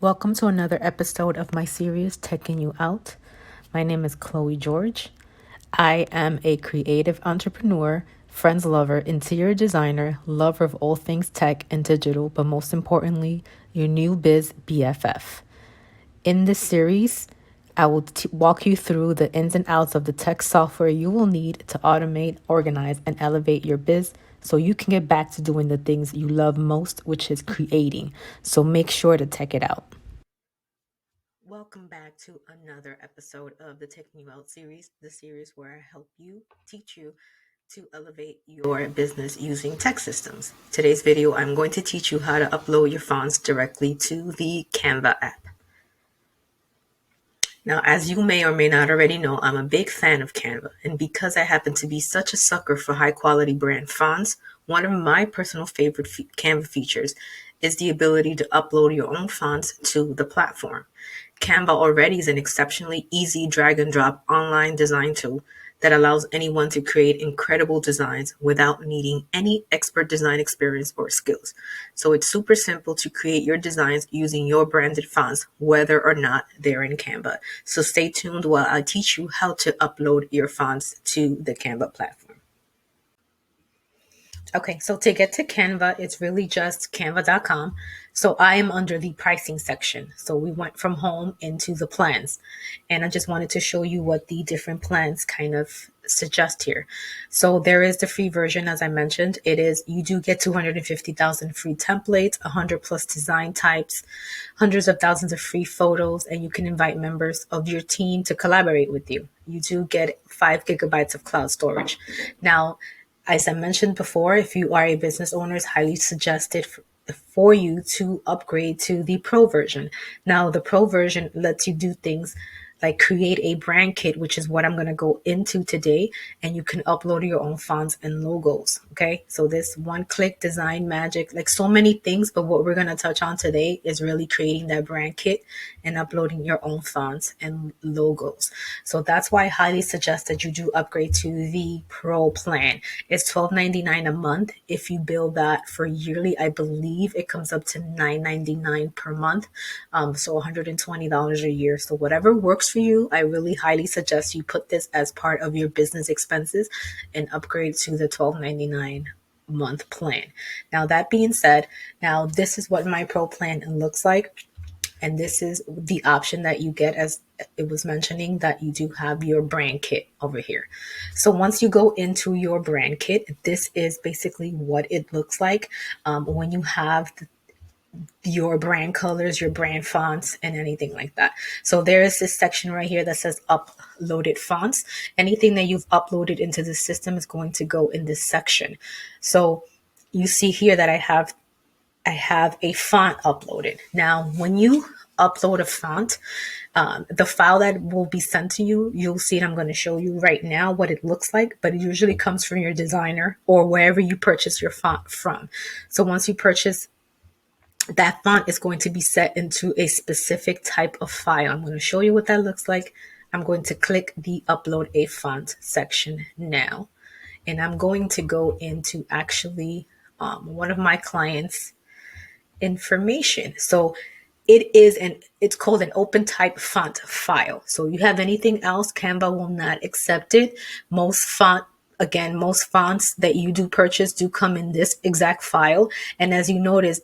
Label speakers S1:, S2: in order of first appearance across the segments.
S1: Welcome to another episode of my series, Teching You Out. My name is Khloé George. I am a creative entrepreneur, friends lover, interior designer, lover of all things tech and digital, but most importantly, your new biz BFF. In this series, I will walk you through the ins and outs of the tech software you will need to automate, organize, and elevate your biz so you can get back to doing the things you love most, which is creating. So make sure to check it out. Welcome back to another episode of the Taking You Out series, the series where I help you, teach you to elevate your business using tech systems. Today's video, I'm going to teach you how to upload your fonts directly to the Canva app. Now, as you may or may not already know, I'm a big fan of Canva. And because I happen to be such a sucker for high quality brand fonts, one of my personal favorite Canva features is the ability to upload your own fonts to the platform. Canva already is an exceptionally easy drag and drop online design tool that allows anyone to create incredible designs without needing any expert design experience or skills. So it's super simple to create your designs using your branded fonts, whether or not they're in Canva. So stay tuned while I teach you how to upload your fonts to the Canva platform. Okay, so to get to Canva, it's really just canva.com. So I am under the pricing section. So we went from home into the plans. And I just wanted to show you what the different plans kind of suggest here. So there is the free version, as I mentioned. It is, you do get 250,000 free templates, 100 plus design types, hundreds of thousands of free photos, and you can invite members of your team to collaborate with you. You do get 5 gigabytes of cloud storage. Now, as I mentioned before, if you are a business owner, it's highly suggested for you to upgrade to the pro version. Now, the pro version lets you do things like create a brand kit, which is what I'm going to go into today. And you can upload your own fonts and logos. Okay. So this one-click design magic, like so many things. But what we're going to touch on today is really creating that brand kit and uploading your own fonts and logos. So that's why I highly suggest that you do upgrade to the pro plan. It's $12.99 a month. If you bill that for yearly, I believe it comes up to $9.99 per month. So $120 a year. So whatever works for you, I really highly suggest you put this as part of your business expenses and upgrade to the $12.99 month plan. Now, that being said, now this is what my pro plan looks like. And this is the option that you get, as it was mentioning, that you do have your brand kit over here. So once you go into your brand kit, this is basically what it looks like when you have your brand colors, your brand fonts, and anything like that. So there is this section right here that says uploaded fonts. Anything that you've uploaded into the system is going to go in this section. So you see here that I have a font uploaded. Now, when you upload a font, the file that will be sent to you, you'll see it. I'm going to show you right now what it looks like, but it usually comes from your designer or wherever you purchase your font from. So once you purchase, that font is going to be set into a specific type of file. I'm going to show you what that looks like. I'm going to click the upload a font section now. And I'm going to go into actually one of my clients' information. So it's called an open type font file. So you have anything else, Canva will not accept it. Most fonts that you do purchase do come in this exact file. And as you notice,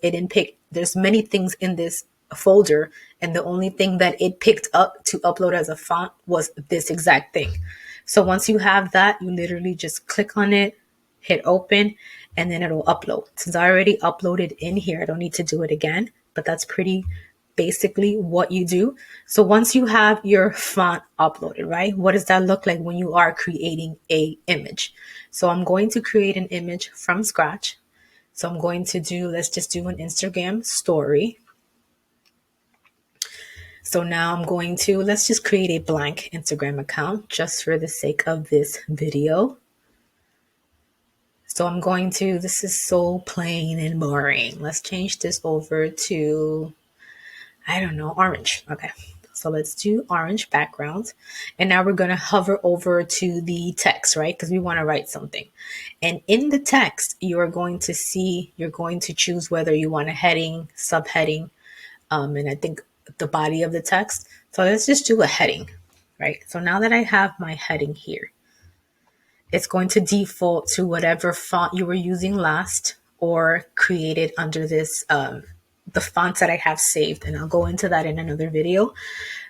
S1: there's many things in this folder. And the only thing that it picked up to upload as a font was this exact thing. So once you have that, you literally just click on it, hit open, and then it'll upload. Since I already uploaded in here, I don't need to do it again, but that's pretty basically what you do. So once you have your font uploaded, right? What does that look like when you are creating a image? So I'm going to create an image from scratch. So I'm going to let's just do an Instagram story. So now let's just create a blank Instagram account just for the sake of this video. So this is so plain and boring. Let's change this over to, I don't know, orange. Okay. So let's do orange background. And now we're going to hover over to the text, right? Because we want to write something. And in the text, you're going to choose whether you want a heading, subheading. And I think the body of the text. So let's just do a heading, right? So now that I have my heading here, it's going to default to whatever font you were using last or created under this, the fonts that I have saved. And I'll go into that in another video.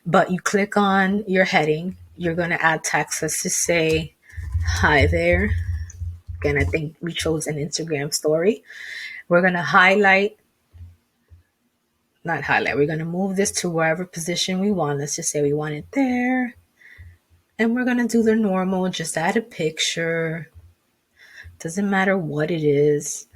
S1: But you click on your heading, you're going to add text. Let's just say, hi there. Again, I think we chose an Instagram story. We're going to we're going to move this to wherever position we want. Let's just say we want it there. And we're going to do the normal, just add a picture. Doesn't matter what it is.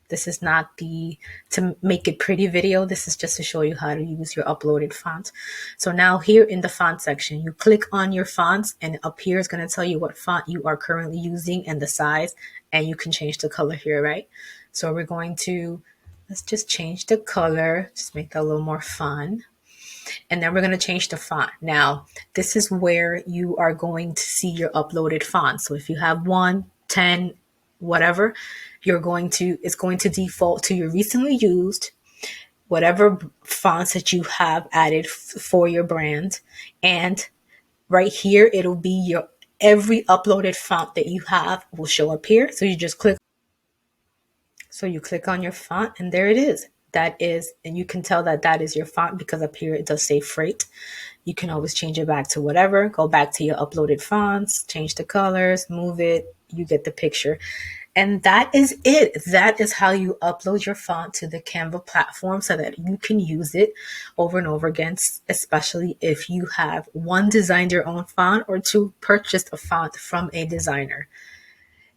S1: This is not the to make it pretty video. This is just to show you how to use your uploaded font. So now here in the font section, you click on your fonts and up here is going to tell you what font you are currently using and the size, and you can change the color here, right? So we're going to, let's just change the color, just make that a little more fun. And then we're going to change the font. Now, this is where you are going to see your uploaded font. So if you have 1, 10, whatever, it's going to default to your recently used, whatever fonts that you have added for your brand. And right here, it'll be your every uploaded font that you have will show up here. So you just click. So you click on your font and there it is. That is, and you can tell that that is your font because up here it does say freight. You can always change it back to whatever, go back to your uploaded fonts, change the colors, move it, you get the picture. And that is it. That is how you upload your font to the Canva platform so that you can use it over and over again, especially if you have one, designed your own font, or two, purchased a font from a designer.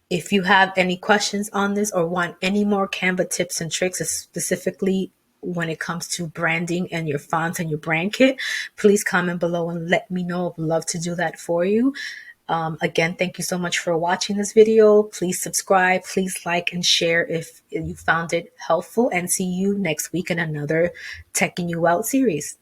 S1: If you have any questions on this or want any more Canva tips and tricks, specifically when it comes to branding and your fonts and your brand kit, please comment below and let me know. I'd love to do that for you. Again, thank you so much for watching this video. Please subscribe, please like and share if you found it helpful, and see you next week in another Teching You Out series.